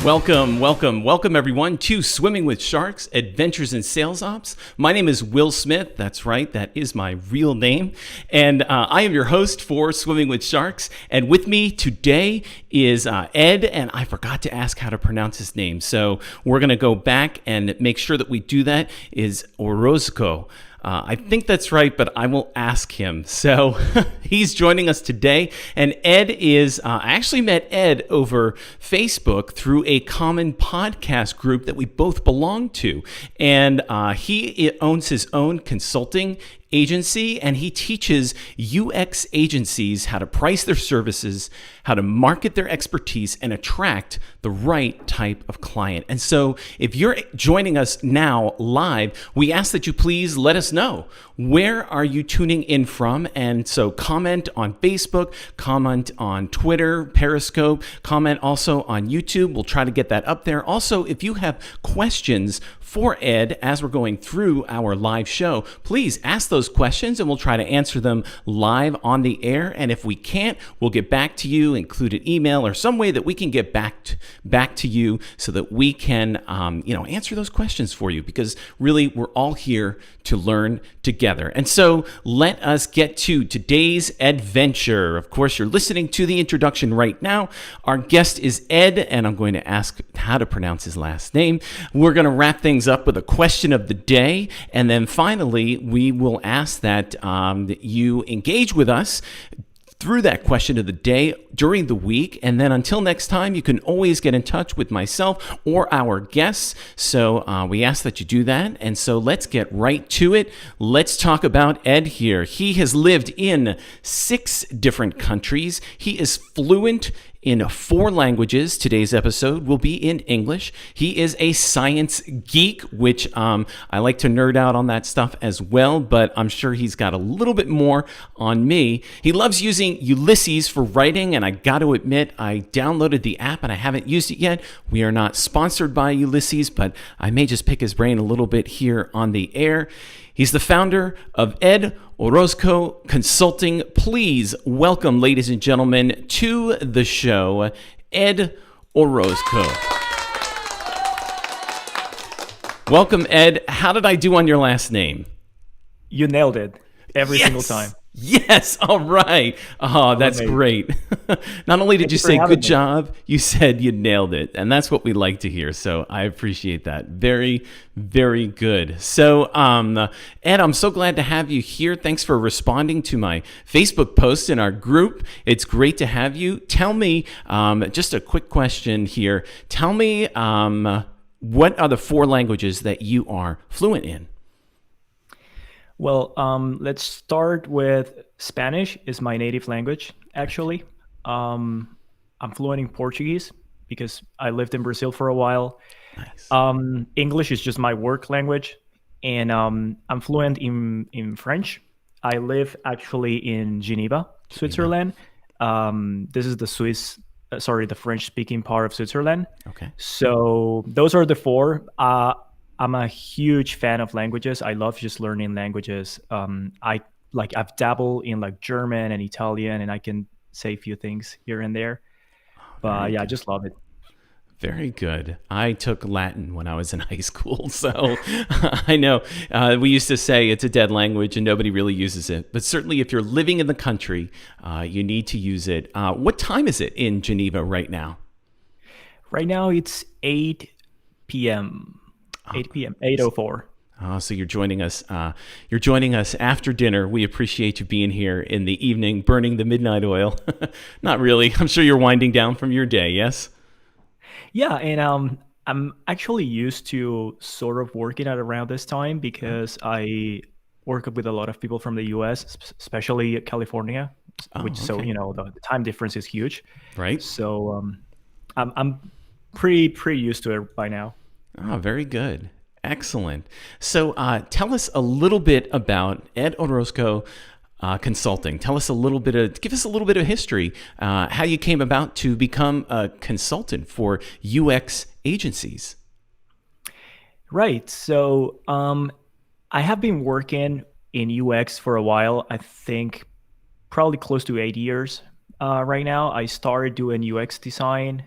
Welcome everyone to Swimming with Sharks, Adventures in Sales Ops. My name is Will Smith. That's right, that is my real name. And I am your host for Swimming with Sharks. And with me today is Ed, and I forgot to ask how to pronounce his name. So we're going to go back and make sure that we do that, is Orozco. I think that's right, but I will ask him. So he's joining us today. And Ed is, I actually met Ed over Facebook through a common podcast group that we both belong to. And he owns his own consulting agency, and he teaches UX agencies how to price their services, how to market their expertise, and attract the right type of client. And so if you're joining us now live, we ask that you please let us know, where are you tuning in from? And so comment on Facebook, comment on Twitter, Periscope, comment also on YouTube. We'll try to get that up there. Also, if you have questions for Ed as we're going through our live show, please ask those questions and we'll try to answer them live on the air. And if we can't, we'll get back to you, include an email or some way that we can get back to you so that we can answer those questions for you, because really we're all here to learn together. And so let us get to today's adventure. Of course, you're listening to the introduction right now. Our guest is Ed, and I'm going to ask how to pronounce his last name. We're going to wrap things up with a question of the day, and then finally we will ask that you engage with us through that question of the day during the week. And then until next time, you can always get in touch with myself or our guests. So we ask that you do that. And so let's get right to it. Let's talk about Ed here. He has lived in 6 different countries. He is fluent in 4 languages. Today's episode will be in English. He is a science geek, which I like to nerd out on that stuff as well, but I'm sure he's got a little bit more on me. He loves using Ulysses for writing, and I got to admit, I downloaded the app and I haven't used it yet. We are not sponsored by Ulysses, but I may just pick his brain a little bit here on the air. He's the founder of Ed Orozco Consulting. Please welcome, ladies and gentlemen, to the show, Ed Orozco. Welcome, Ed. How did I do on your last name? You nailed it every single time. Yes. All right. Oh, that's great. Not only did you say good job, you said you nailed it. And that's what we like to hear. So I appreciate that. Very, very good. So, Ed, I'm so glad to have you here. Thanks for responding to my Facebook post in our group. It's great to have you. Tell me, just a quick question here. Tell me, what are the 4 languages that you are fluent in? Well, let's start with Spanish. Is my native language, actually. I'm fluent in Portuguese because I lived in Brazil for a while. Nice. English is just my work language, and I'm fluent in French. I live actually in Geneva, Switzerland. This is the French-speaking part of Switzerland. Okay. So those are the 4. I'm a huge fan of languages. I love just learning languages. I've dabbled in like German and Italian, and I can say a few things here and there. But yeah, I just love it. Very good. I took Latin when I was in high school, so I know we used to say it's a dead language and nobody really uses it. But certainly if you're living in the country, you need to use it. What time is it in Geneva right now? Right now it's 8 p.m. 8 p.m. 8:04. So you're joining us. You're joining us after dinner. We appreciate you being here in the evening, burning the midnight oil. Not really. I'm sure you're winding down from your day. Yes. Yeah, and I'm actually used to sort of working at around this time because I work with a lot of people from the U.S., especially California, so the time difference is huge. Right. So I'm pretty used to it by now. Oh, very good. Excellent. So tell us a little bit about Ed Orozco Consulting. Give us a little bit of history, how you came about to become a consultant for UX agencies. Right. So I have been working in UX for a while. I think probably close to 8 years right now. I started doing UX design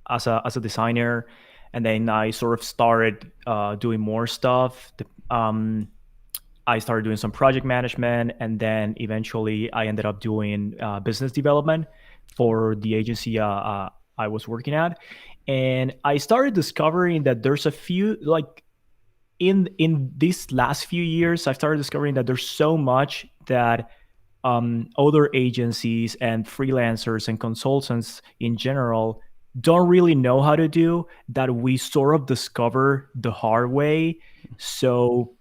as a designer, and then I sort of started doing more stuff. I started doing some project management, and then eventually I ended up doing business development for the agency I was working at. And I started discovering that there's a few, like, in these last few years, I started discovering that there's so much that other agencies and freelancers and consultants in general don't really know how to do, that we sort of discover the hard way. So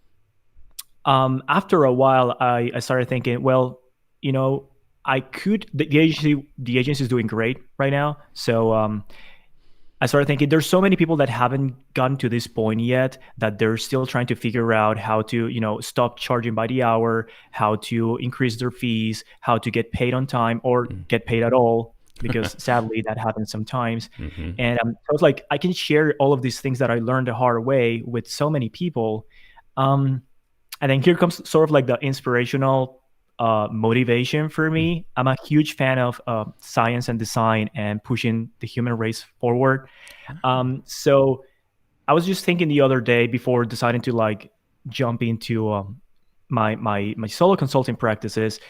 after a while, I started thinking, well, you know, I could, the agency is doing great right now. So I started thinking there's so many people that haven't gotten to this point yet, that they're still trying to figure out how to, stop charging by the hour, how to increase their fees, how to get paid on time or get paid at all, because sadly that happens sometimes. And I was like, I can share all of these things that I learned the hard way with so many people. And then here comes sort of like the inspirational motivation for me. I'm a huge fan of science and design and pushing the human race forward. So I was just thinking the other day before deciding to like jump into my solo consulting practices.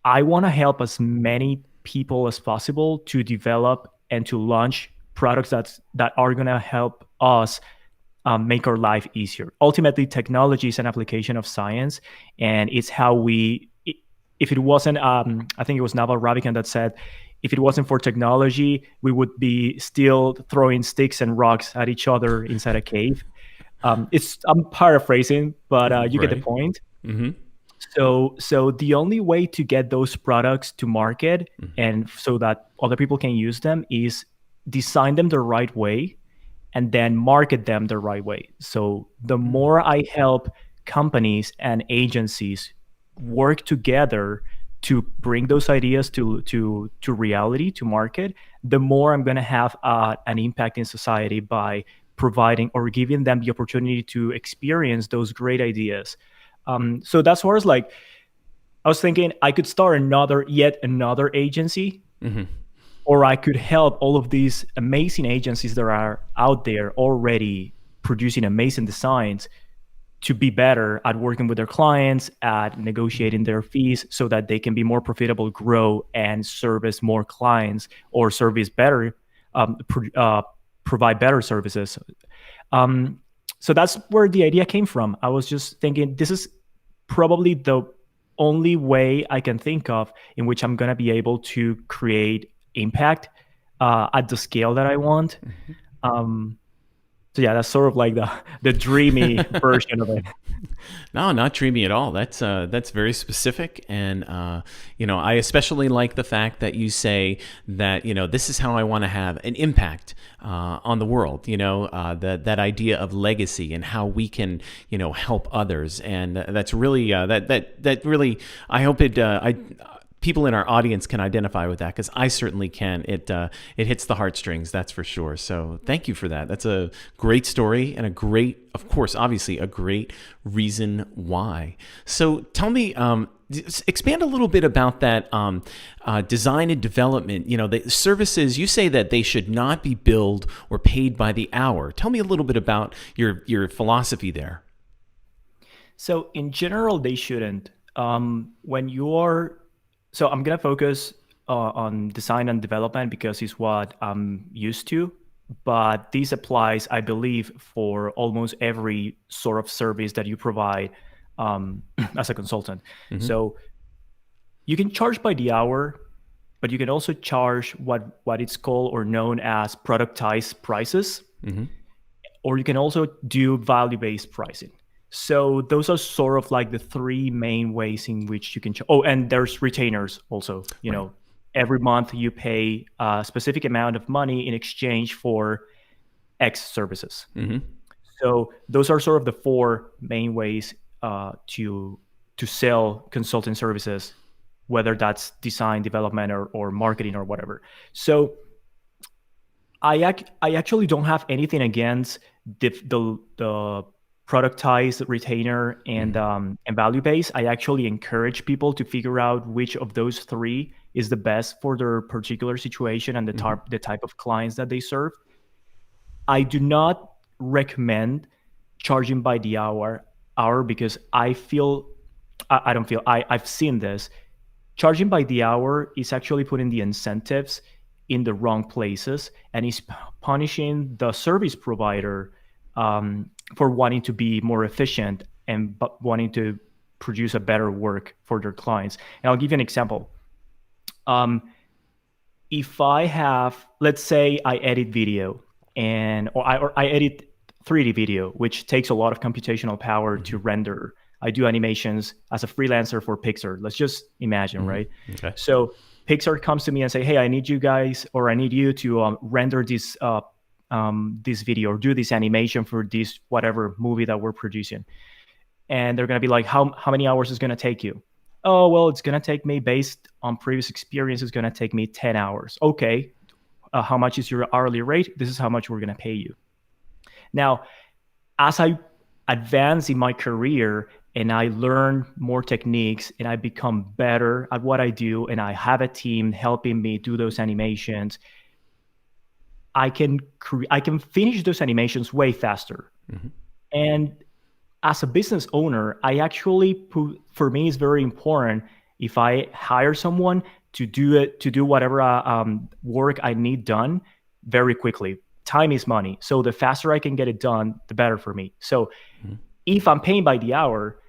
I want to help as many people as possible to develop and to launch products that are going to help us make our life easier. Ultimately, technology is an application of science, and it's how we. If it wasn't, I think it was Naval Ravikant that said, if it wasn't for technology, we would be still throwing sticks and rocks at each other inside a cave. I'm paraphrasing, but you get the point. So the only way to get those products to market and so that other people can use them is design them the right way and then market them the right way. So the more I help companies and agencies work together to bring those ideas to reality, to market, the more I'm going to have an impact in society by providing or giving them the opportunity to experience those great ideas. So that's where I was thinking I could start yet another agency, or I could help all of these amazing agencies that are out there already producing amazing designs to be better at working with their clients, at negotiating their fees so that they can be more profitable, grow, and service more clients or service better, provide better services. So that's where the idea came from. I was just thinking this is probably the only way I can think of in which I'm going to be able to create impact at the scale that I want. So yeah, that's sort of like the dreamy version of it. No, not dreamy at all. That's very specific, and I especially like the fact that you say that this is how I want to have an impact on the world. That idea of legacy and how we can help others, and that's really that really. I hope people in our audience can identify with that, because I certainly can. It hits the heartstrings, that's for sure. So thank you for that. That's a great story and obviously a great reason why. So tell me, expand a little bit about that design and development. The services, you say that they should not be billed or paid by the hour. Tell me a little bit about your philosophy there. So in general, they shouldn't. So I'm going to focus on design and development because it's what I'm used to. But this applies, I believe, for almost every sort of service that you provide as a consultant. So you can charge by the hour, but you can also charge what it's called or known as productized prices. Or you can also do value-based pricing. So those are sort of like the three main ways in which you can. And there's retainers also. Right. Every month you pay a specific amount of money in exchange for X services. So those are sort of the four main ways to sell consulting services, whether that's design, development, or marketing or whatever. So I actually don't have anything against the productized, retainer, and value based. I actually encourage people to figure out which of those three is the best for their particular situation and the type of clients that they serve. I do not recommend charging by the hour because I don't feel I've seen this. Charging by the hour is actually putting the incentives in the wrong places and is punishing the service provider for wanting to be more efficient and wanting to produce a better work for their clients. And I'll give you an example. Um, if I have, let's say, I edit video or I edit 3D video, which takes a lot of computational power to render. I do animations as a freelancer for Pixar. Let's just imagine, right? Okay. So Pixar comes to me and say, "Hey, I need you guys, or I need you to render this video or do this animation for this whatever movie that we're producing." And they're gonna be like, "How many hours is gonna take you?" "Oh, well, it's gonna take me, based on previous experience, it's gonna take me 10 hours. Okay, how much is your hourly rate? This is how much we're gonna pay you. Now, as I advance in my career and I learn more techniques and I become better at what I do and I have a team helping me do those animations, I can finish those animations way faster. And as a business owner, I actually for me, it's very important if I hire someone to do whatever work I need done very quickly. Time is money. So the faster I can get it done, the better for me. So if I'm paying by the hour,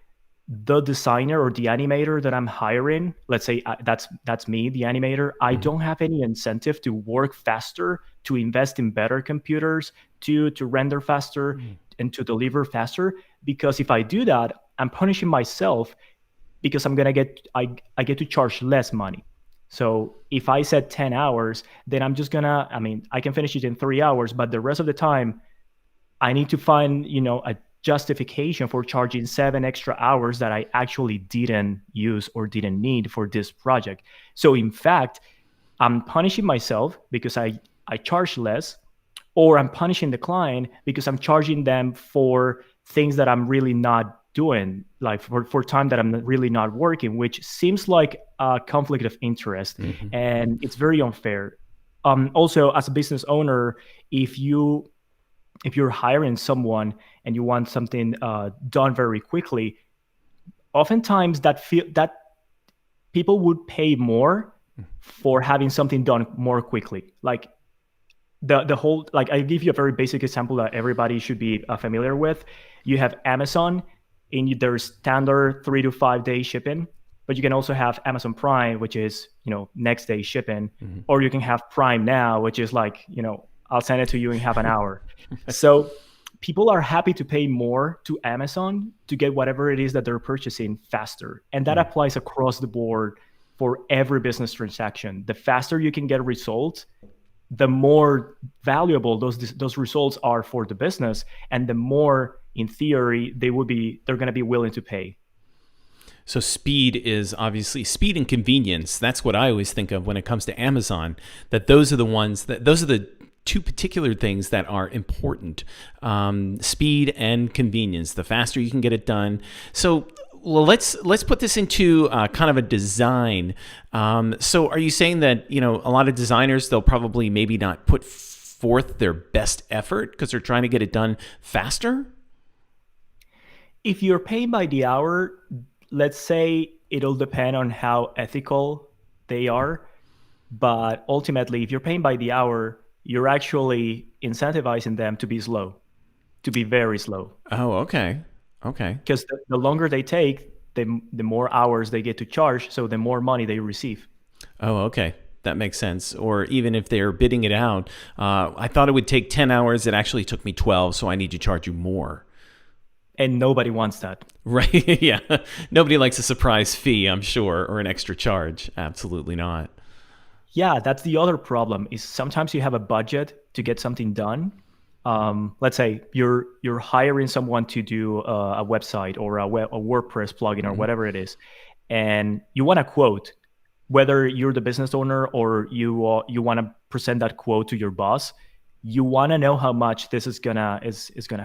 the designer or the animator that I'm hiring, let's say that's me, the animator, I don't have any incentive to work faster, to invest in better computers, to render faster and to deliver faster. Because if I do that, I'm punishing myself because I get to charge less money. So if I said 10 hours, then I can finish it in 3 hours, but the rest of the time I need to find, a justification for charging 7 extra hours that I actually didn't use or didn't need for this project. So in fact, I'm punishing myself because I charge less, or I'm punishing the client because I'm charging them for things that I'm really not doing, like for time that I'm really not working, which seems like a conflict of interest. And it's very unfair. Also, as a business owner, if you're hiring someone and you want something done very quickly, oftentimes that people would pay more for having something done more quickly. Like the whole, like, I give you a very basic example that everybody should be familiar with. You have Amazon, and there's standard 3 to 5 day shipping, but you can also have Amazon Prime, which is next day shipping, or you can have Prime Now, which is like I'll send it to you in half an hour. So people are happy to pay more to Amazon to get whatever it is that they're purchasing faster, and that applies across the board for every business transaction. The faster you can get results, the more valuable those results are for the business, and the more, in theory, they're going to be willing to pay. So speed is obviously speed and convenience. That's what I always think of when it comes to Amazon, that those are the two particular things that are important. Speed and convenience. The faster you can get it done. So let's put this into kind of a design. So are you saying that, a lot of designers, they'll probably maybe not put forth their best effort because they're trying to get it done faster? If you're paid by the hour, let's say it'll depend on how ethical they are. But ultimately, if you're paying by the hour, you're actually incentivizing them to be slow, to be very slow. Oh, okay. Okay. Because the longer they take, the more hours they get to charge, so the more money they receive. Oh, okay. That makes sense. Or even if they're bidding it out, I thought it would take 10 hours. It actually took me 12, so I need to charge you more. And nobody wants that. Right. Yeah. Nobody likes a surprise fee, I'm sure, or an extra charge. Absolutely not. Yeah, that's the other problem, is sometimes you have a budget to get something done. Let's say you're hiring someone to do a website or a WordPress plugin or whatever it is, and you want a quote. Whether you're the business owner or you want to present that quote to your boss, you want to know how much this is gonna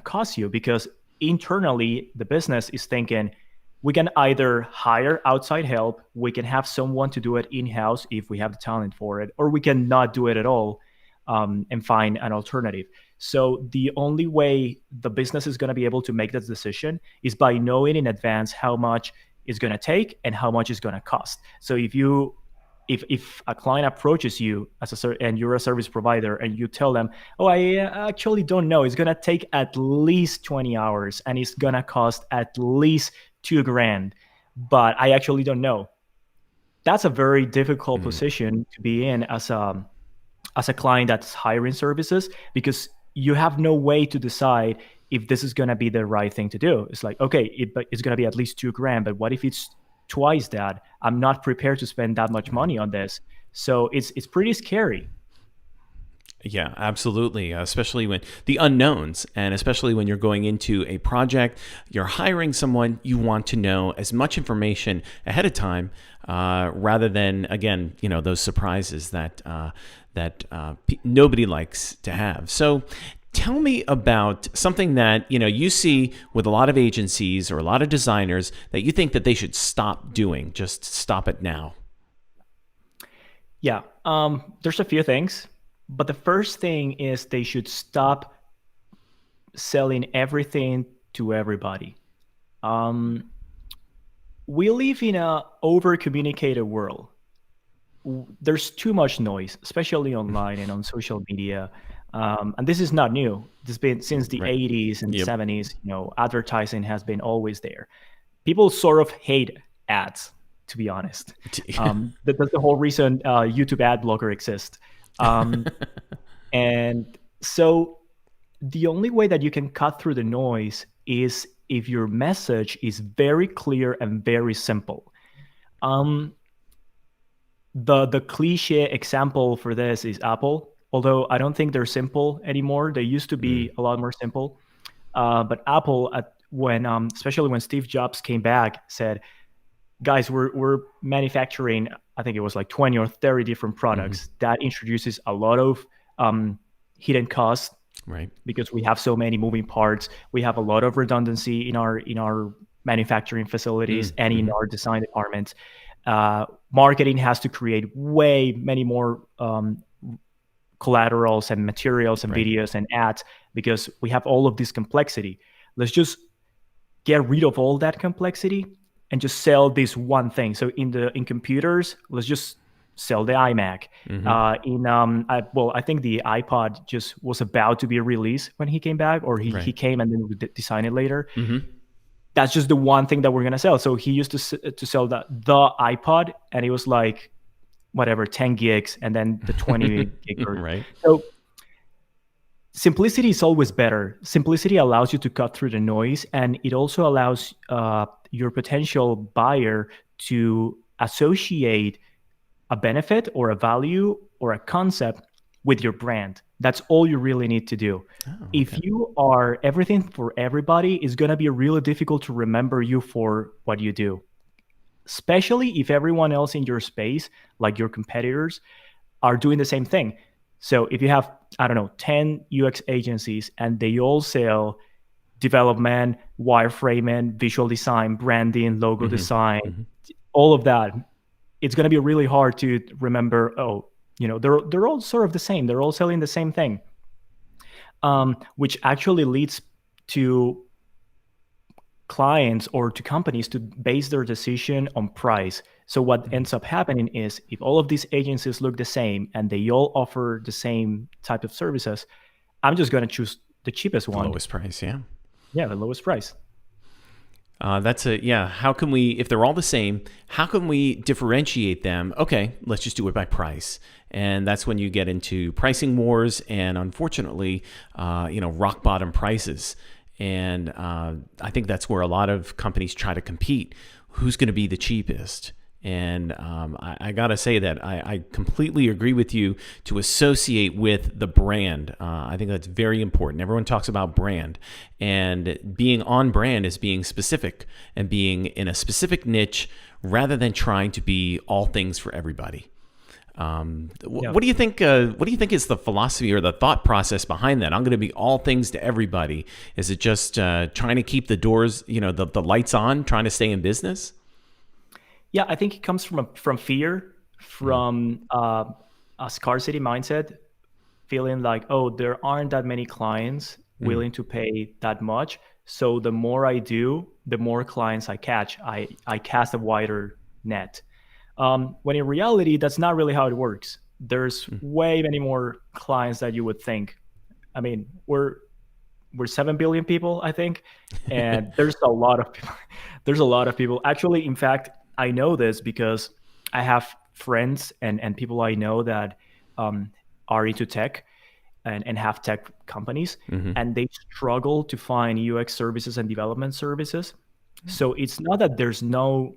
cost you, because internally the business is thinking, we can either hire outside help, we can have someone to do it in-house if we have the talent for it, or we can not do it at all and find an alternative. So the only way the business is going to be able to make that decision is by knowing in advance how much it's going to take and how much it's going to cost. So if a client approaches you and you're a service provider and you tell them, oh, I actually don't know, it's going to take at least 20 hours and it's going to cost at least $2,000, but I actually don't know. That's a very difficult position to be in as a client that's hiring services, because you have no way to decide if this is going to be the right thing to do. It's like, okay, it's going to be at least $2,000, but what if it's twice that? I'm not prepared to spend that much money on this. So it's pretty scary. Yeah, absolutely. Especially when the unknowns, and especially when you're going into a project, you're hiring someone, you want to know as much information ahead of time, rather than, again, those surprises that nobody likes to have. So tell me about something that you see with a lot of agencies or a lot of designers that you think that they should stop doing. Just stop it now. Yeah, there's a few things, but the first thing is they should stop selling everything to everybody. We live in a over-communicated world. There's too much noise, especially online and on social media. And this is not new. This has been since the 80s and 70s. Advertising has been always there. People sort of hate ads, to be honest. That's the whole reason YouTube ad blocker exists. And so the only way that you can cut through the noise is if your message is very clear and very simple. The cliche example for this is Apple, although I don't think they're simple anymore. They used to be a lot more simple. But Apple, especially when Steve Jobs came back, said, guys, we're manufacturing, I think it was like 20 or 30 different products. That introduces a lot of hidden costs, right? Because we have so many moving parts. We have a lot of redundancy in our manufacturing facilities and in our design departments. Marketing has to create many more collaterals and materials and videos and ads, because we have all of this complexity. Let's just get rid of all that complexity and just sell this one thing. So in computers, let's just sell the iMac. I think the iPod just was about to be released when he came back, or he came and then we designed it later. That's just the one thing that we're gonna sell. So he used to sell the iPod, and it was like whatever 10 gigs, and then the 20 gig. Right. So simplicity is always better. Simplicity allows you to cut through the noise, and it also allows your potential buyer to associate a benefit or a value or a concept with your brand. That's all you really need to do. If you are everything for everybody, it's going to be really difficult to remember you for what you do, especially if everyone else in your space, like your competitors, are doing the same thing. So if you have, 10 UX agencies and they all sell development, wireframing, visual design, branding, logo design, all of that, it's going to be really hard to remember, they're all sort of the same. They're all selling the same thing, which actually leads to clients or to companies to base their decision on price. So what ends up happening is, if all of these agencies look the same and they all offer the same type of services, I'm just going to choose the cheapest one. The lowest price, yeah. Yeah, the lowest price. How can we, if they're all the same, how can we differentiate them? Okay, let's just do it by price. And that's when you get into pricing wars and, unfortunately, rock bottom prices. And I think that's where a lot of companies try to compete. Who's going to be the cheapest? And I got to say that I completely agree with you to associate with the brand. I think that's very important. Everyone talks about brand, and being on brand is being specific and being in a specific niche rather than trying to be all things for everybody. What do you think? What do you think is the philosophy or the thought process behind that? I'm going to be all things to everybody. Is it just trying to keep the doors, the lights on, trying to stay in business? Yeah, I think it comes from fear, from a scarcity mindset. feeling like, oh, there aren't that many clients Mm. willing to pay that much. So the more I do, the more clients I catch. I cast a wider net. When in reality, that's not really how it works. There's Mm. way many more clients that you would think. I mean, we're 7 billion people, I think, and there's a lot of people. There's a lot of people. Actually, in fact, I know this because I have friends and people I know that um, are into tech and have tech companies, Hmm. and they struggle to find UX services and development services. So it's not that there's not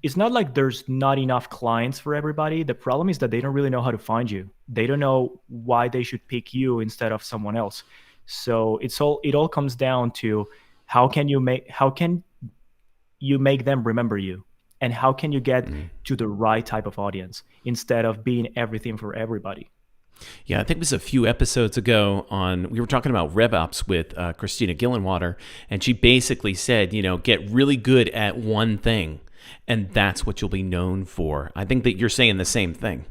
it's not like there's not enough clients for everybody. The problem is that they don't really know how to find you. They don't know why they should pick you instead of someone else. So it all comes down to how can you make them remember you, and how can you get Mm. to the right type of audience instead of being everything for everybody. Yeah, I think it was a few episodes ago we were talking about RevOps with Christina Gillenwater, and she basically said, get really good at one thing, and that's what you'll be known for. I think that you're saying the same thing.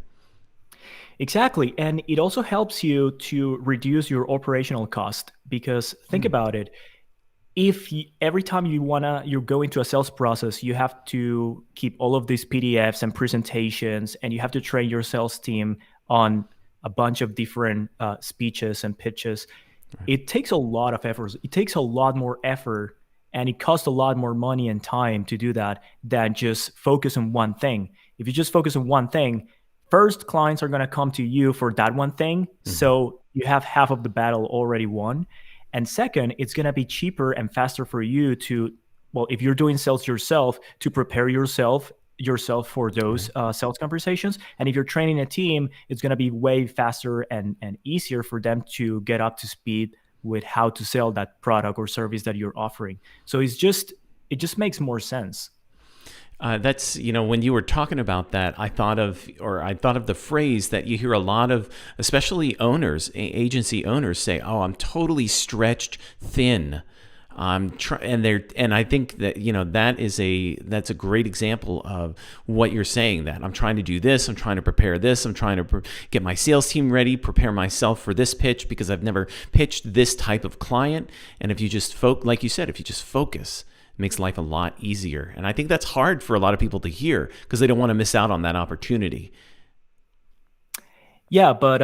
Exactly. And it also helps you to reduce your operational cost, because think Mm. about it. If every time you go into a sales process, you have to keep all of these PDFs and presentations, and you have to train your sales team on a bunch of different speeches and pitches. It takes a lot of effort. It takes a lot more effort, and it costs a lot more money and time to do that than just focus on one thing. If you just focus on one thing, first, clients are going to come to you for that one thing. Mhm. So you have half of the battle already won. And second, it's going to be cheaper and faster for you to, well, if you're doing sales yourself, to prepare yourself for those Right. sales conversations. And if you're training a team, it's going to be way faster and easier for them to get up to speed with how to sell that product or service that you're offering. So it just makes more sense. That's, when you were talking about that, I thought of the phrase that you hear a lot of, especially agency owners say, "Oh, I'm totally stretched thin." And I think that, that's a great example of what you're saying, that I'm trying to do this, I'm trying to prepare this, I'm trying to get my sales team ready, prepare myself for this pitch because I've never pitched this type of client. And if you just like you said, if you just focus, it makes life a lot easier. And I think that's hard for a lot of people to hear because they don't want to miss out on that opportunity. Yeah, but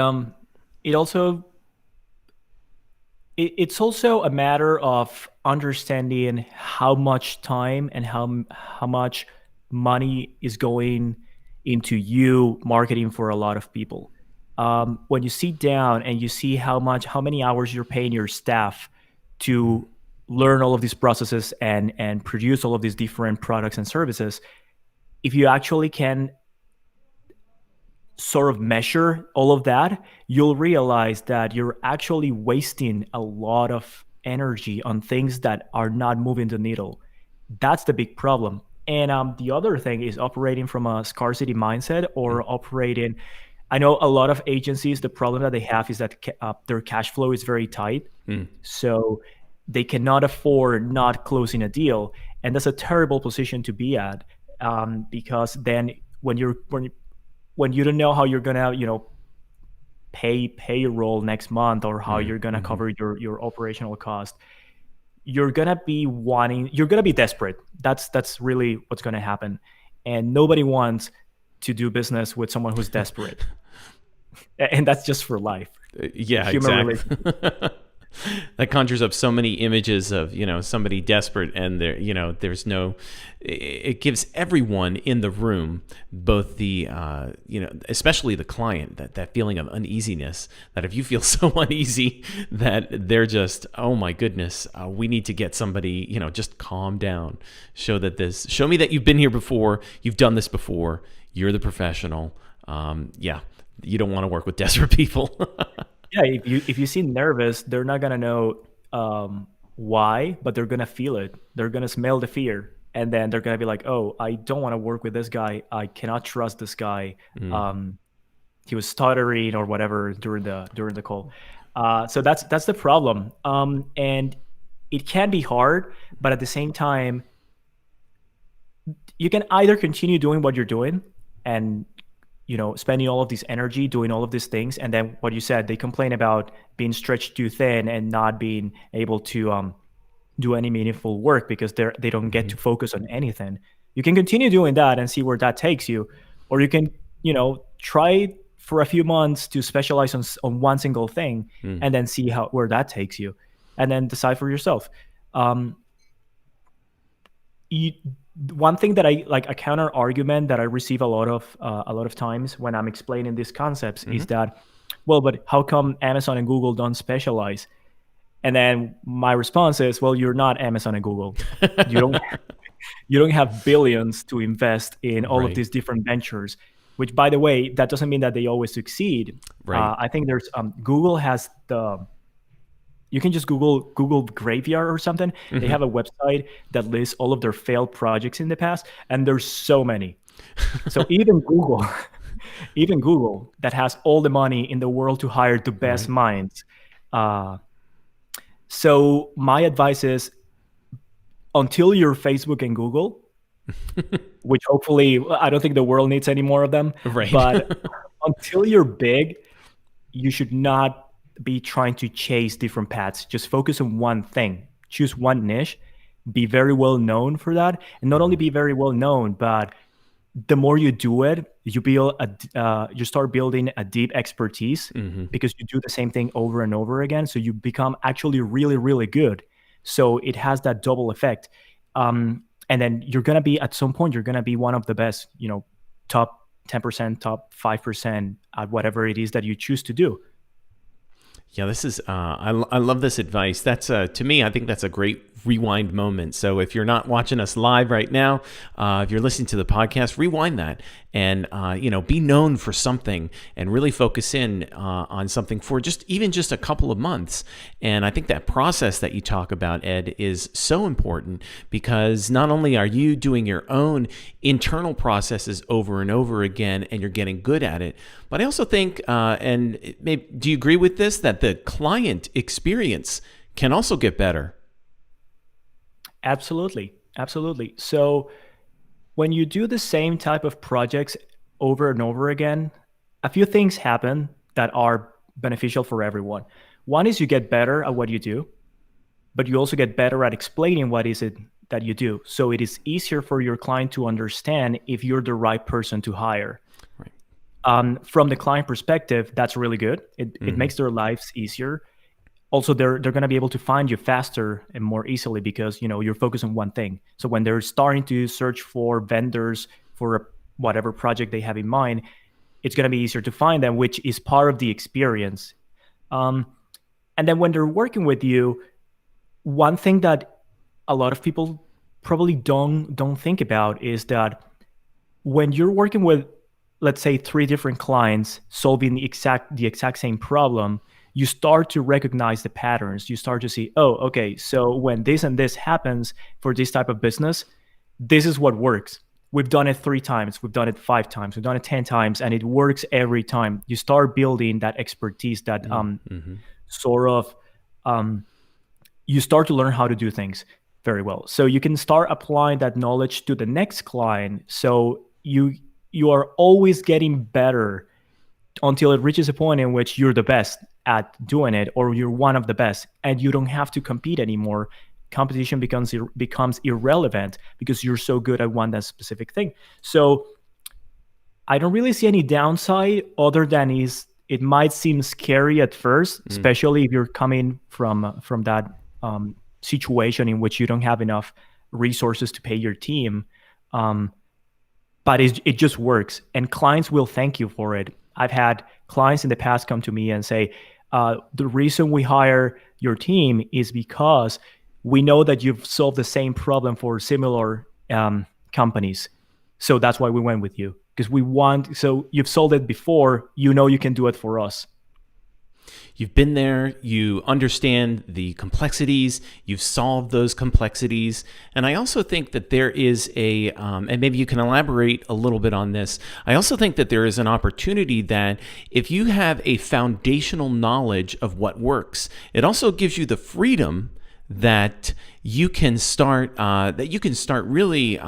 it also it's also a matter of understanding how much time and how much money is going into you marketing for a lot of people. When you sit down and you see how many hours you're paying your staff Mm. to learn all of these processes and produce all of these different products and services, if you actually can sort of measure all of that, you'll realize that you're actually wasting a lot of energy on things that are not moving the needle. That's the big problem. And the other thing is operating from a scarcity mindset, Mm. or operating. I know a lot of agencies, the problem that they have is that their cash flow is very tight. Mm. So they cannot afford not closing a deal. And that's a terrible position to be at, because then when you don't know how you're gonna pay payroll next month, or how Mm. you're gonna Mhm. cover your operational cost, you're gonna be desperate. That's really what's gonna happen, and nobody wants to do business with someone who's desperate. And that's just for life. Yeah, Human exactly. relationship. That conjures up so many images of, somebody desperate, and there's no, it gives everyone in the room, both the, especially the client, that feeling of uneasiness, that if you feel so uneasy that they're just, oh my goodness, we need to get somebody, just calm down. Show me that you've been here before. You've done this before. You're the professional. Yeah. You don't want to work with desperate people. Yeah, if you seem nervous, they're not gonna know why, but they're gonna feel it. They're gonna smell the fear, and then they're gonna be like, "Oh, I don't want to work with this guy. I cannot trust this guy. Mm. Um, he was stuttering or whatever during the call." So that's the problem. And it can be hard, but at the same time, you can either continue doing what you're doing and spending all of this energy doing all of these things, and then what you said, they complain about being stretched too thin and not being able to do any meaningful work because they don't get to focus on anything. You can continue doing that and see where that takes you, or you can try for a few months to specialize on one single thing and then see where that takes you, and then decide for yourself. One thing that I like, a counter argument that I receive a lot of times when I'm explaining these concepts is that, well, but how come Amazon and Google don't specialize? And then my response is, well, you're not Amazon and Google. You don't have billions to invest in all of these different ventures, which, by the way, that doesn't mean that they always succeed. Right. I think there's Google has you can just Google Graveyard or something. They have a website that lists all of their failed projects in the past, and there's so many. So even Google that has all the money in the world to hire the best minds. So my advice is, until you're Facebook and Google, which hopefully I don't think the world needs any more of them, but until you're big, you should not be trying to chase different paths. Just focus on one thing. Choose one niche. Be very well known for that, and not only be very well known, but the more you do it, you start building a deep expertise because you do the same thing over and over again. So you become actually really, really good. So it has that double effect. And then at some point, you're going to be one of the best, top 10%, top 5% at whatever it is that you choose to do. Yeah, this is, I love this advice. That's, to me, I think that's a great rewind moment. So if you're not watching us live right now, if you're listening to the podcast, rewind that and, be known for something and really focus in on something for just a couple of months. And I think that process that you talk about, Ed, is so important because not only are you doing your own internal processes over and over again and you're getting good at it, but I also think, do you agree with this, that the client experience can also get better? Absolutely. So when you do the same type of projects over and over again, a few things happen that are beneficial for everyone. One is you get better at what you do, but you also get better at explaining what is it that you do. So it is easier for your client to understand if you're the right person to hire. Right. From the client perspective, that's really good. It makes their lives easier. Also, they're going to be able to find you faster and more easily because, you're focused on one thing. So when they're starting to search for vendors for whatever project they have in mind, it's going to be easier to find them, which is part of the experience. And then when they're working with you, one thing that a lot of people probably don't think about is that when you're working with, let's say, 3 different clients solving the exact same problem, you start to recognize the patterns. You start to see, oh, okay, so when this and this happens for this type of business, this is what works. We've done it 3 times, we've done it 5 times, we've done it 10 times, and it works every time. You start building that expertise, that you start to learn how to do things very well. So you can start applying that knowledge to the next client. So you are always getting better until it reaches a point in which you're the best at doing it, or you're one of the best, and you don't have to compete anymore. Competition becomes irrelevant because you're so good at that specific thing. So I don't really see any downside other than it might seem scary at first, especially if you're coming from that situation in which you don't have enough resources to pay your team. But it just works, and clients will thank you for it. I've had clients in the past come to me and say, the reason we hire your team is because we know that you've solved the same problem for similar companies. So that's why we went with you, because so you've solved it before, you can do it for us. You've been there, you understand the complexities, you've solved those complexities. And I also think that there is and maybe you can elaborate a little bit on this. I also think that there is an opportunity that if you have a foundational knowledge of what works, it also gives you the freedom that you can start really,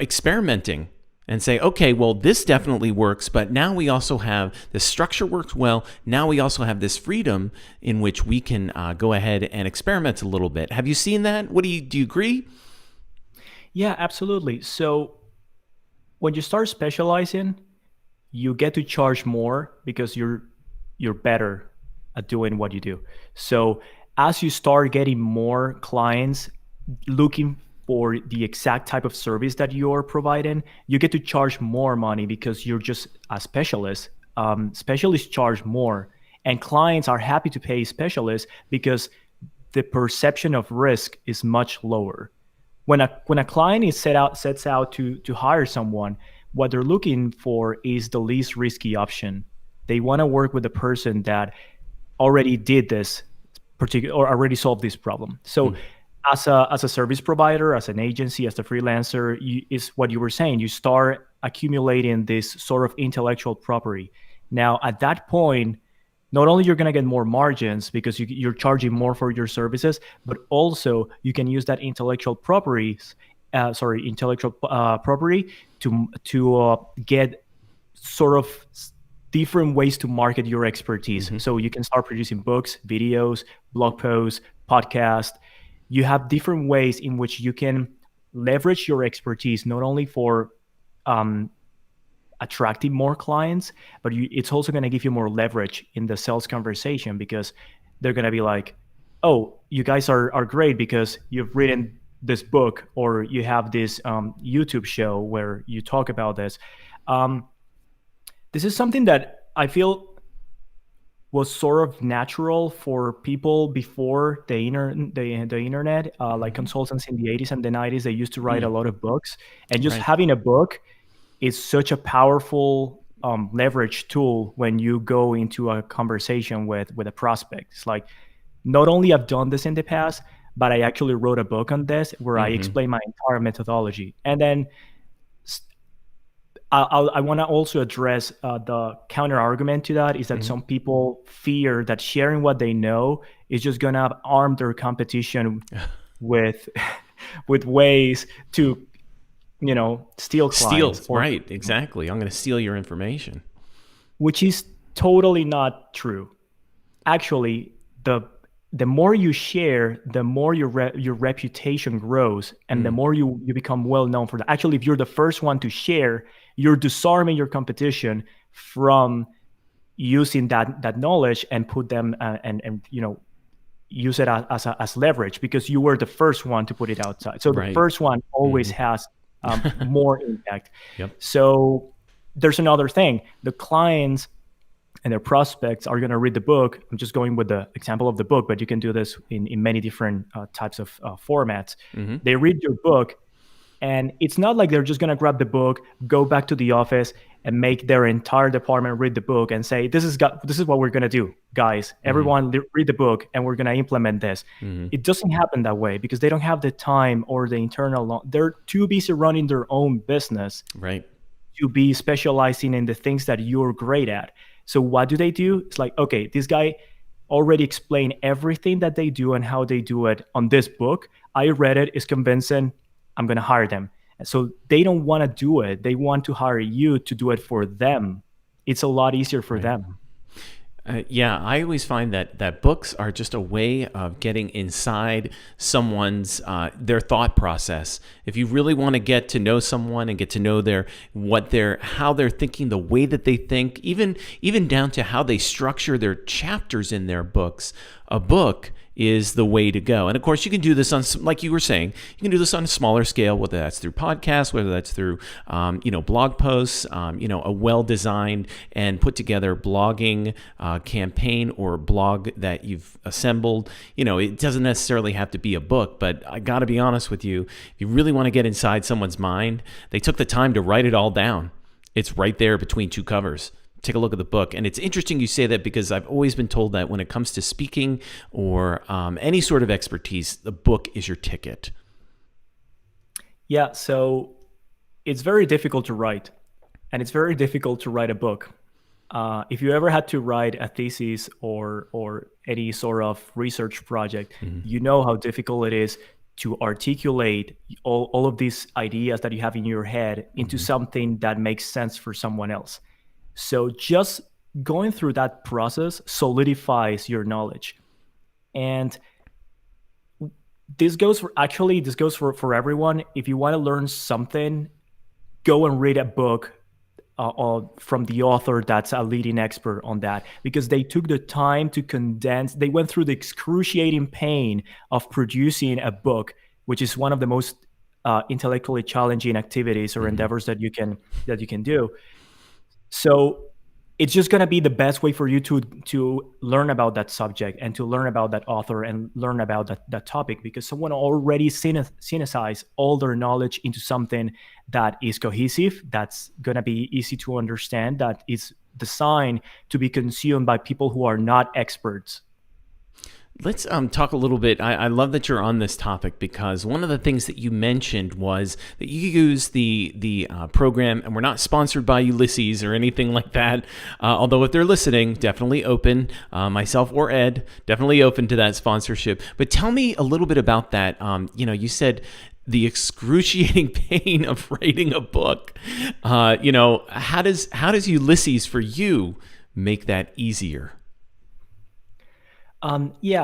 experimenting and say, okay, well, this definitely works, but now we also have this structure works well. Now we also have this freedom in which we can go ahead and experiment a little bit. Have you seen that? Do you agree? Yeah, absolutely. So when you start specializing, you get to charge more because you're better at doing what you do. So as you start getting more clients looking for the exact type of service that you're providing, you get to charge more money because you're just a specialist. Specialists charge more, and clients are happy to pay specialists because the perception of risk is much lower. When a client sets out to hire someone, what they're looking for is the least risky option. They want to work with a person that already did this particular or already solved this problem. So as a service provider, as an agency, as a freelancer, is what you were saying, you start accumulating this sort of intellectual property. Now at that point, not only you're going to get more margins because you're charging more for your services, but also you can use that intellectual property to get sort of different ways to market your expertise. So you can start producing books, videos, blog posts, podcasts. You have different ways in which you can leverage your expertise, not only for attracting more clients, but it's also going to give you more leverage in the sales conversation because they're going to be like, oh, you guys are great because you've written this book or you have this YouTube show where you talk about this. This is something that I feel was sort of natural for people before the internet, like consultants in the 80s and the 90s. They used to write a lot of books, and just having a book is such a powerful leverage tool when you go into a conversation with a prospect. It's like, not only I've done this in the past, but I actually wrote a book on this where I explain my entire methodology. And then I want to also address the counter argument to that is that some people fear that sharing what they know is just going to arm their competition with ways to steal clients. Right, exactly. I'm going to steal your information. Which is totally not true. Actually, the more you share, the more your reputation grows, and the more you become well known for that. Actually, if you're the first one to share, you're disarming your competition from using that knowledge and put them and use it as leverage because you were the first one to put it outside. So the first one always has more impact. So there's another thing. The clients and their prospects are going to read the book. I'm just going with the example of the book, but you can do this in many different types of formats. They read your book, and it's not like they're just going to grab the book, go back to the office, and make their entire department read the book and say, this is what we're going to do, guys. Everyone read the book, and we're going to implement this. It doesn't happen that way because they don't have the time or the internal. They're too busy running their own business to be specializing in the things that you're great at. So what do? It's like, okay, this guy already explained everything that they do and how they do it on this book. I read it, it's convincing, I'm going to hire them. And so they don't want to do it. They want to hire you to do it for them. It's a lot easier for them. I always find that books are just a way of getting inside someone's their thought process. If you really want to get to know someone and get to know how they're thinking, the way that they think, even down to how they structure their chapters in their books, a book is the way to go. And of course, you can do this on, like you were saying, you can do this on a smaller scale, whether that's through podcasts, whether that's through, blog posts, a well-designed and put together blogging campaign or blog that you've assembled. It doesn't necessarily have to be a book, but I got to be honest with you. If you really want to get inside someone's mind, they took the time to write it all down. It's right there between two covers. Take a look at the book. And it's interesting you say that because I've always been told that when it comes to speaking or any sort of expertise, the book is your ticket. Yeah, so it's very difficult to write, and it's very difficult to write a book. If you ever had to write a thesis or any sort of research project, you know how difficult it is to articulate all of these ideas that you have in your head into something that makes sense for someone else. So just going through that process solidifies your knowledge. And this goes for everyone. If you want to learn something, go and read a book from the author that's a leading expert on that, because they took the time to condense. They went through the excruciating pain of producing a book, which is one of the most intellectually challenging activities or endeavors that you can do. So it's just going to be the best way for you to learn about that subject and to learn about that author and learn about that topic, because someone already synthesized all their knowledge into something that is cohesive, that's going to be easy to understand, that is designed to be consumed by people who are not experts. Let's talk a little bit. I love that you're on this topic, because one of the things that you mentioned was that you use the program, and we're not sponsored by Ulysses or anything like that. Although if they're listening, definitely open. Myself or Ed, definitely open to that sponsorship. But tell me a little bit about that. You said the excruciating pain of writing a book. How does Ulysses for you make that easier?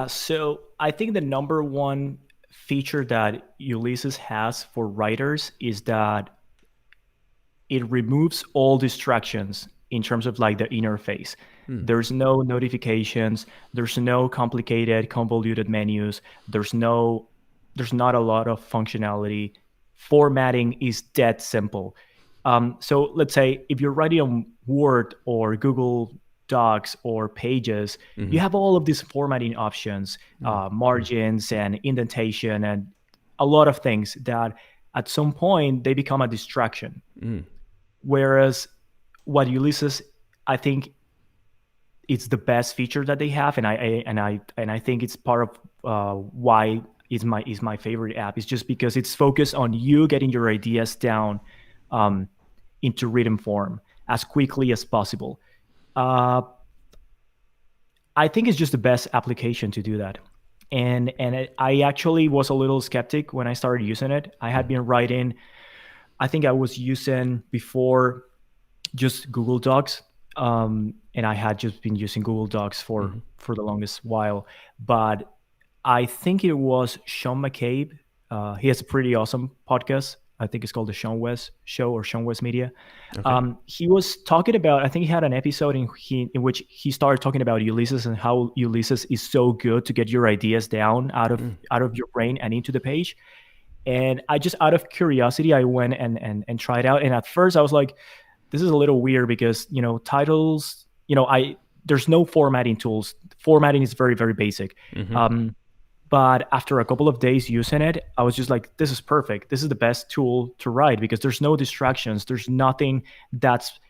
So I think the number one feature that Ulysses has for writers is that it removes all distractions in terms of like the interface. There's no notifications, there's no complicated, convoluted menus, there's not a lot of functionality. Formatting is dead simple. So let's say if you're writing on Word or Google Docs or Pages, you have all of these formatting options, margins and indentation and a lot of things that at some point they become a distraction. Whereas what Ulysses, I think it's the best feature that they have, and I think it's part of why is my favorite app, is just because it's focused on you getting your ideas down into written form as quickly as possible. I think it's just the best application to do that. And I actually was a little skeptic when I started using it. I had been writing, I think I was using before just Google Docs. And I had just been using Google Docs for the longest while. But I think it was Sean McCabe. He has a pretty awesome podcast. I think it's called the Sean West Show or Sean West Media. Okay. He was talking about, I think he had an episode in which he started talking about Ulysses and how Ulysses is so good to get your ideas down out of your brain and into the page. And I just, out of curiosity, I went and tried out. And at first I was like, this is a little weird because, titles, there's no formatting tools. Formatting is very, very basic. But after a couple of days using it, I was just like, this is perfect. This is the best tool to write because there's no distractions. There's nothing that's,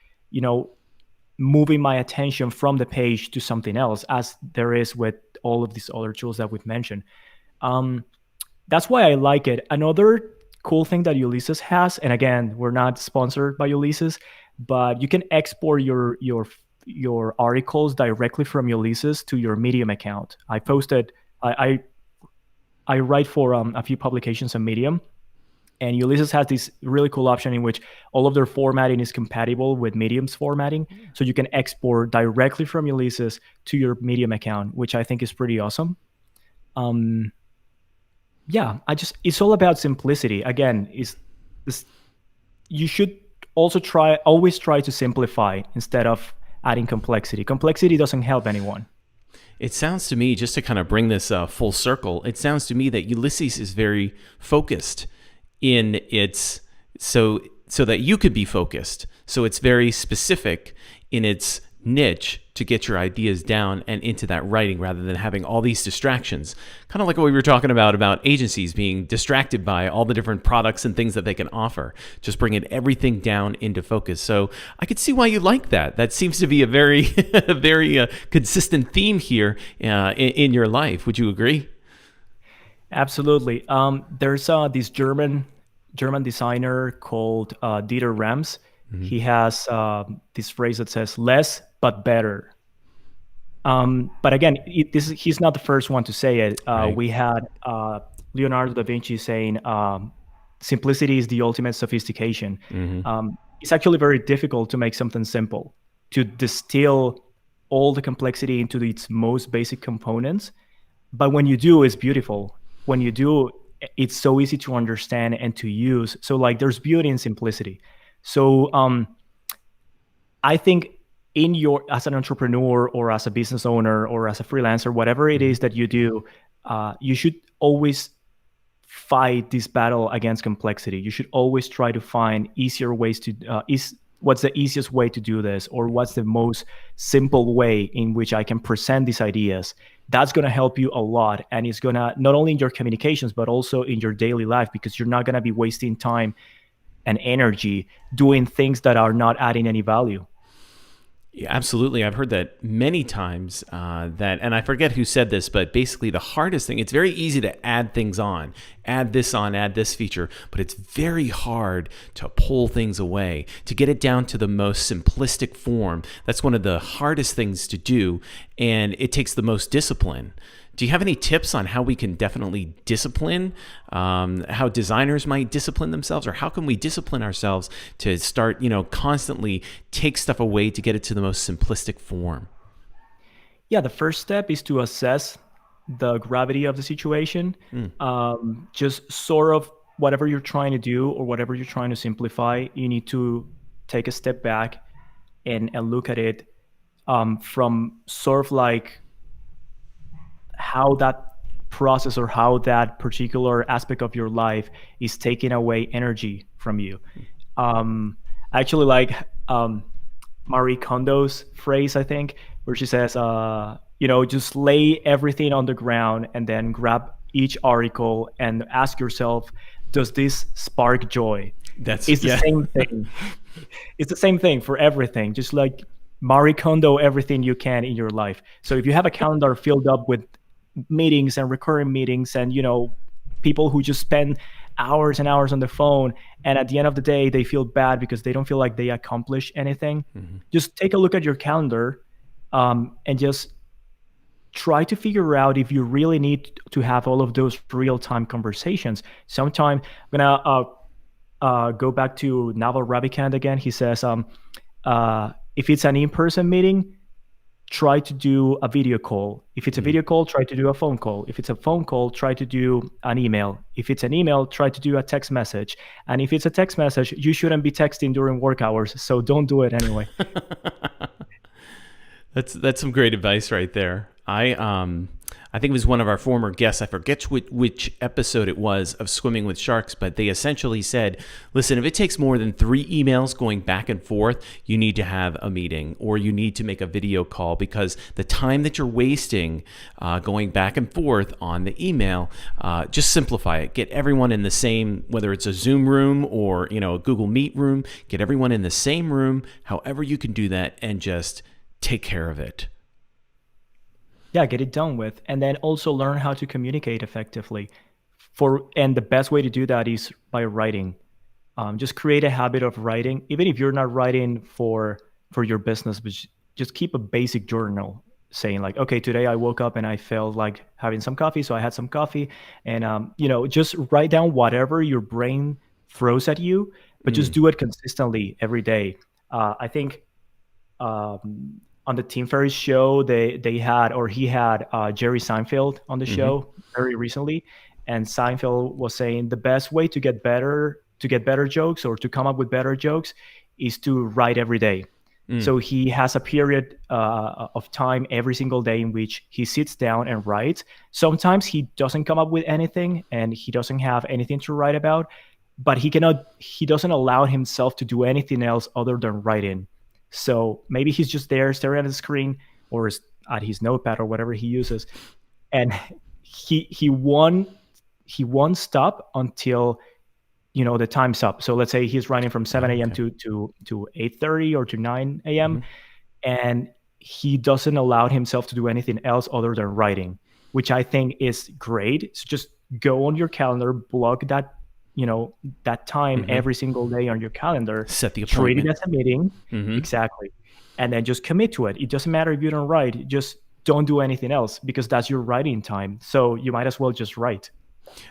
moving my attention from the page to something else, as there is with all of these other tools that we've mentioned. That's why I like it. Another cool thing that Ulysses has, and again, we're not sponsored by Ulysses, but you can export your articles directly from Ulysses to your Medium account. I write for a few publications on Medium, and Ulysses has this really cool option in which all of their formatting is compatible with Medium's formatting. So you can export directly from Ulysses to your Medium account, which I think is pretty awesome. It's all about simplicity. Again, you should also always try to simplify instead of adding complexity. Complexity doesn't help anyone. It sounds to me, just to kind of bring this full circle, it sounds to me that Ulysses is very focused in its, so that you could be focused. So it's very specific in its niche to get your ideas down and into that writing rather than having all these distractions. Kind of like what we were talking about agencies being distracted by all the different products and things that they can offer, just bringing everything down into focus. So I could see why you like that. That seems to be a very, very consistent theme here in your life. Would you agree? Absolutely. There's this German designer called Dieter Rams. He has this phrase that says less but better. But again, he's not the first one to say it. Right. We had Leonardo da Vinci saying, simplicity is the ultimate sophistication. It's actually very difficult to make something simple, to distill all the complexity into its most basic components. But when you do, it's beautiful. When you do, it's so easy to understand and to use. So like there's beauty in simplicity. So I think as an entrepreneur or as a business owner or as a freelancer, whatever it is that you do, you should always fight this battle against complexity. You should always try to find easier ways to what's the easiest way to do this, or what's the most simple way in which I can present these ideas. That's going to help you a lot, and it's going to not only in your communications but also in your daily life, because you're not going to be wasting time and energy doing things that are not adding any value. Yeah, absolutely. I've heard that many times, and I forget who said this, but basically the hardest thing, it's very easy to add things on, add this feature, but it's very hard to pull things away, to get it down to the most simplistic form. That's one of the hardest things to do, and it takes the most discipline. Do you have any tips on how we can definitely discipline, how designers might discipline themselves, or how can we discipline ourselves to start, constantly take stuff away to get it to the most simplistic form? Yeah, the first step is to assess the gravity of the situation. Just sort of whatever you're trying to do or whatever you're trying to simplify, you need to take a step back and look at it from sort of like how that process or how that particular aspect of your life is taking away energy from you. Actually, like Marie Kondo's phrase, I think, where she says, just lay everything on the ground and then grab each article and ask yourself, does this spark joy? It's the same thing. It's the same thing for everything. Just like Marie Kondo everything you can in your life. So if you have a calendar filled up with meetings and recurring meetings and people who just spend hours and hours on the phone, and at the end of the day they feel bad because they don't feel like they accomplish anything, just take a look at your calendar and just try to figure out if you really need to have all of those real-time conversations. Sometime I'm gonna go back to Naval Ravikant again. He says if it's an in-person meeting, try to do a video call. If it's a video call, try to do a phone call. If it's a phone call, try to do an email. If it's an email, try to do a text message. And if it's a text message, you shouldn't be texting during work hours, so don't do it anyway. That's some great advice right there. I think it was one of our former guests, I forget which episode it was of Swimming with Sharks, but they essentially said, listen, if it takes more than 3 emails going back and forth, you need to have a meeting or you need to make a video call, because the time that you're wasting going back and forth on the email, just simplify it. Get everyone in the same, whether it's a Zoom room or a Google Meet room, get everyone in the same room, however you can do that, and just take care of it. Yeah, get it done with. And then also learn how to communicate effectively. And the best way to do that is by writing. Just create a habit of writing, even if you're not writing for your business, but just keep a basic journal saying like, okay, today I woke up and I felt like having some coffee, so I had some coffee. And, just write down whatever your brain throws at you, but just do it consistently every day. I think on the Tim Ferriss show, he had Jerry Seinfeld on the show very recently, and Seinfeld was saying the best way to get better jokes or to come up with better jokes is to write every day. So he has a period of time every single day in which he sits down and writes. Sometimes he doesn't come up with anything and he doesn't have anything to write about, but he doesn't allow himself to do anything else other than writing. So maybe he's just there staring at the screen or at his notepad or whatever he uses, and he won't stop until the time's up. So let's say he's running from 7 a.m. to 8:30 or to 9 a.m. And he doesn't allow himself to do anything else other than writing, which I think is great. So just go on your calendar, block that that time every single day on your calendar. Set the appointment. Treat it as a meeting. Exactly. And then just commit to it. It doesn't matter if you don't write. Just don't do anything else, because that's your writing time. So you might as well just write.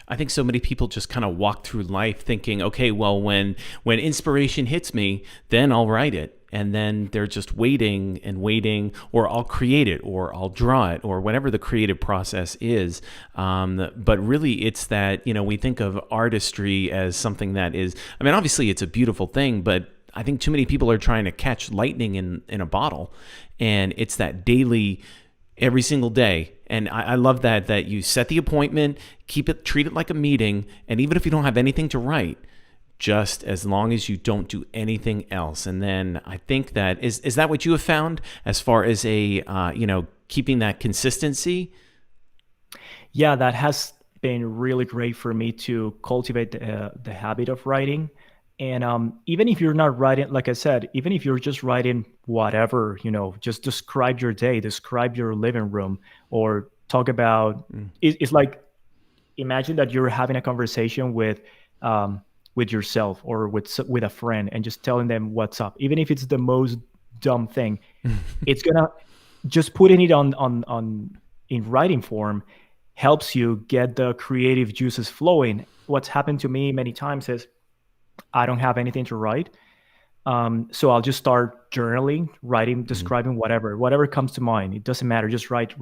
I think so many people just kind of walk through life thinking, okay, well, when inspiration hits me, then I'll write it. And then they're just waiting and waiting, or I'll create it, or I'll draw it, or whatever the creative process is. But really, it's that, we think of artistry as something that is, I mean, obviously it's a beautiful thing, but I think too many people are trying to catch lightning in a bottle. And it's that daily, every single day. And I love that you set the appointment, treat it like a meeting. And even if you don't have anything to write, just as long as you don't do anything else. And then I think that is that what you have found as far as keeping that consistency? Yeah, that has been really great for me to cultivate the habit of writing. And even if you're not writing, like I said, even if you're just writing whatever, just describe your day, describe your living room, or talk about, it's like, imagine that you're having a conversation with yourself or with a friend, and just telling them what's up, even if it's the most dumb thing. It's gonna, just putting it on in writing form helps you get the creative juices flowing. What's happened to me many times is I don't have anything to write, so I'll just start journaling, writing, describing whatever comes to mind. It doesn't matter, just write.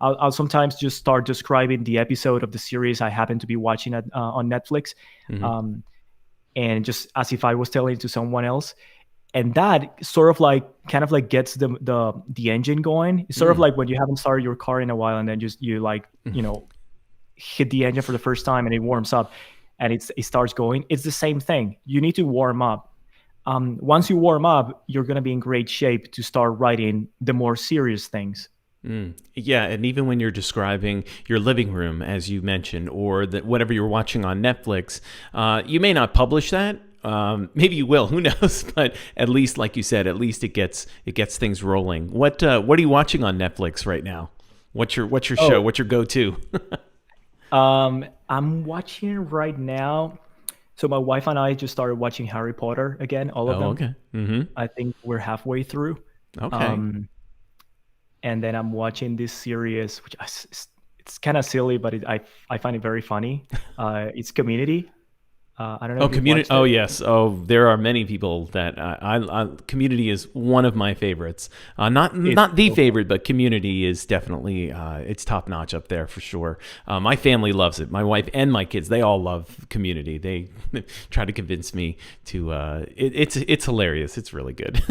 I'll sometimes just start describing the episode of the series I happen to be watching on Netflix. And just as if I was telling it to someone else. And that sort of kind of gets the engine going. It's sort of like when you haven't started your car in a while, and then you hit the engine for the first time and it warms up and it starts going. It's the same thing. You need to warm up. Once you warm up, you're going to be in great shape to start writing the more serious things. Yeah, and even when you're describing your living room, as you mentioned, or whatever you're watching on Netflix, you may not publish that. Maybe you will. Who knows? But at least, like you said, at least it gets things rolling. What are you watching on Netflix right now? What's your show? What's your go-to? I'm watching right now. So my wife and I just started watching Harry Potter again, all of them. Okay. Mm-hmm. I think we're halfway through. Okay. And then I'm watching this series, which it's kind of silly, but I find it very funny. It's Community. I don't know. Community. Oh, yes. Oh, there are many people that I Community is one of my favorites. Not the favorite, but Community is definitely it's top notch up there for sure. My family loves it. My wife and my kids, they all love Community. They try to convince me to. It's hilarious. It's really good.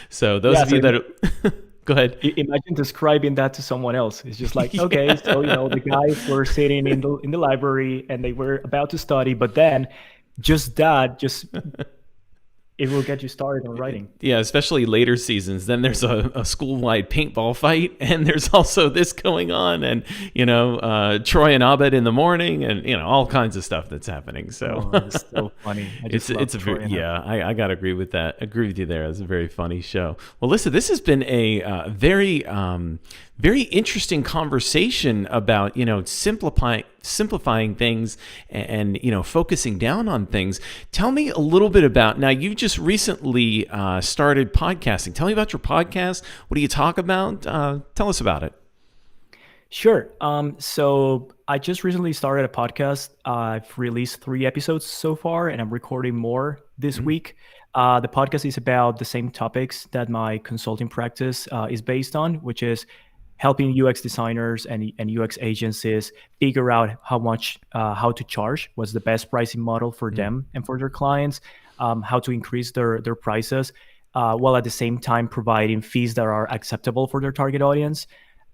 So those of you that. Go ahead. Imagine describing that to someone else. It's just like, okay, so the guys were sitting in the library and they were about to study, but then it will get you started on writing. Yeah, especially later seasons. Then there's a school-wide paintball fight, and there's also this going on, and Troy and Abed in the morning, and all kinds of stuff that's happening. So it's so funny. I gotta agree with that. Agree with you there. It's a very funny show. Well, listen, this has been a very interesting conversation about simplifying things and focusing down on things. Tell me a little bit about, now you just recently started podcasting. Tell me about your podcast. What do you talk about? Tell us about it. Sure. So I just recently started a podcast. I've released 3 episodes so far, and I'm recording more this week. The podcast is about the same topics that my consulting practice is based on, which is helping UX designers and UX agencies figure out how to charge, what's the best pricing model for them and for their clients, how to increase their prices, while at the same time providing fees that are acceptable for their target audience,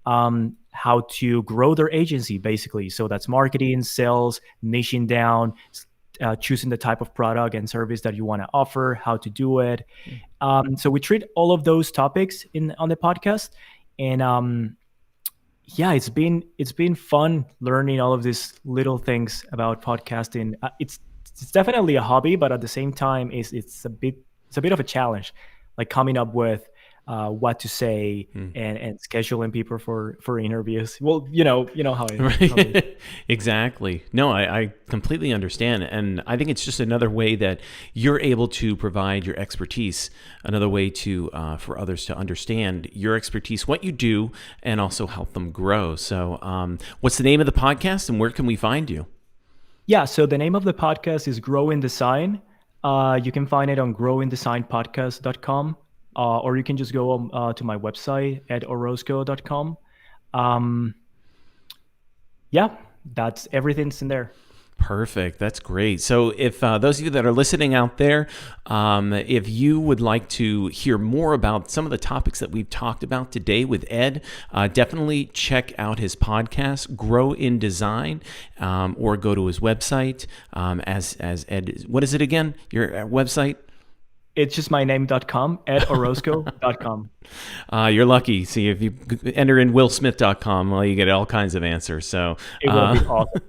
how to grow their agency, basically. So that's marketing, sales, niching down, choosing the type of product and service that you want to offer, how to do it. So we treat all of those topics on the podcast. And it's been fun learning all of these little things about podcasting. It's definitely a hobby, but at the same time, it's a bit of a challenge, like coming up with what to say, and scheduling people for interviews. Well, you know how it is. Right. Exactly. No, I completely understand. And I think it's just another way that you're able to provide your expertise, another way to for others to understand your expertise, what you do, and also help them grow. So what's the name of the podcast and where can we find you? Yeah, so the name of the podcast is Grow in Design. You can find it on growindesignpodcast.com, or you can just go to my website at orozco.com. Yeah, that's everything's in there. Perfect. That's great. So if those of you that are listening out there, if you would like to hear more about some of the topics that we've talked about today with Ed, definitely check out his podcast, Grow in Design, or go to his website. As Ed, what is it again? Your website? It's just my name.com, edorozco.com. You're lucky. See, if you enter in willsmith.com, well, you get all kinds of answers. So it will be awesome.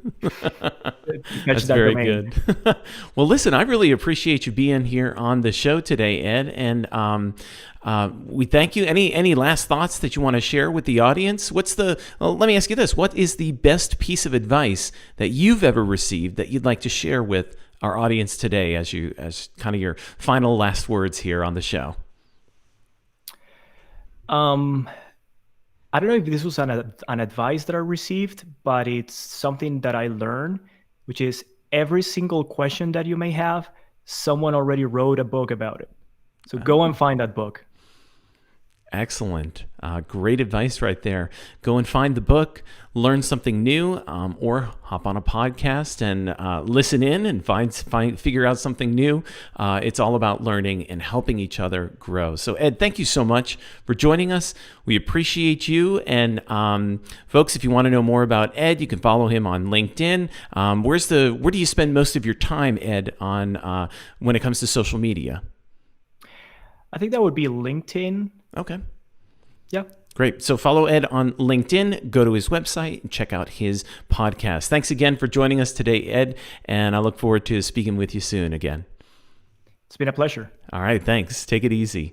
That's very good. Well, listen, I really appreciate you being here on the show today, Ed, and we thank you. Any last thoughts that you want to share with the audience? Let me ask you this: what is the best piece of advice that you've ever received that you'd like to share with our audience today, as kind of your final last words here on the show? I don't know if this was an advice that I received, but it's something that I learned, which is every single question that you may have, someone already wrote a book about it. So go and find that book. Excellent. Great advice right there. Go and find the book, learn something new, or hop on a podcast and listen in and figure out something new. It's all about learning and helping each other grow. So Ed, thank you so much for joining us. We appreciate you. And folks, if you want to know more about Ed, you can follow him on LinkedIn. Where do you spend most of your time, Ed, on when it comes to social media? I think that would be LinkedIn. Okay. Yeah. Great. So follow Ed on LinkedIn, go to his website, and check out his podcast. Thanks again for joining us today, Ed, and I look forward to speaking with you soon again. It's been a pleasure. All right. Thanks. Take it easy.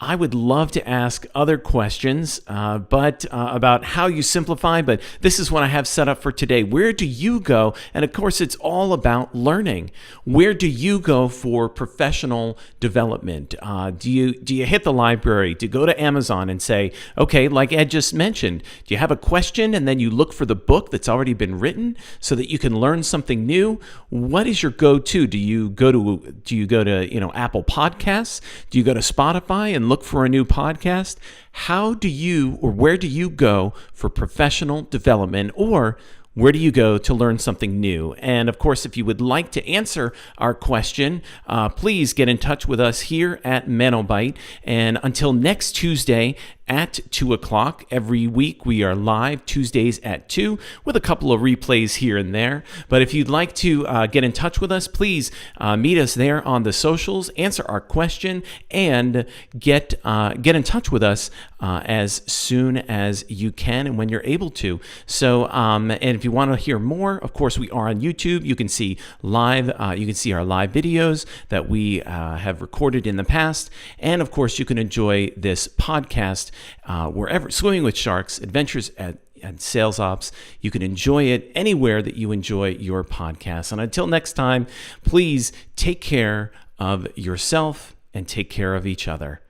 I would love to ask other questions, but about how you simplify, but this is what I have set up for today. Where do you go? And of course, it's all about learning. Where do you go for professional development? Do you hit the library? Do you go to Amazon and say, okay, like Ed just mentioned, do you have a question and then you look for the book that's already been written so that you can learn something new? What is your go-to? Do you go to Apple Podcasts? Do you go to Spotify and look for a new podcast? Where do you go for professional development, or where do you go to learn something new? And of course, if you would like to answer our question, please get in touch with us here at Menobite. And until next Tuesday at 2 o'clock every week, we are live Tuesdays at 2 with a couple of replays here and there. But if you'd like to get in touch with us, please meet us there on the socials, answer our question, and get in touch with us as soon as you can and when you're able to. So, and if you want to hear more, of course, we are on YouTube. You can see live. You can see our live videos that we have recorded in the past, and of course, you can enjoy this podcast wherever. Swimming with Sharks: Adventures and Sales Ops. You can enjoy it anywhere that you enjoy your podcast. And until next time, please take care of yourself and take care of each other.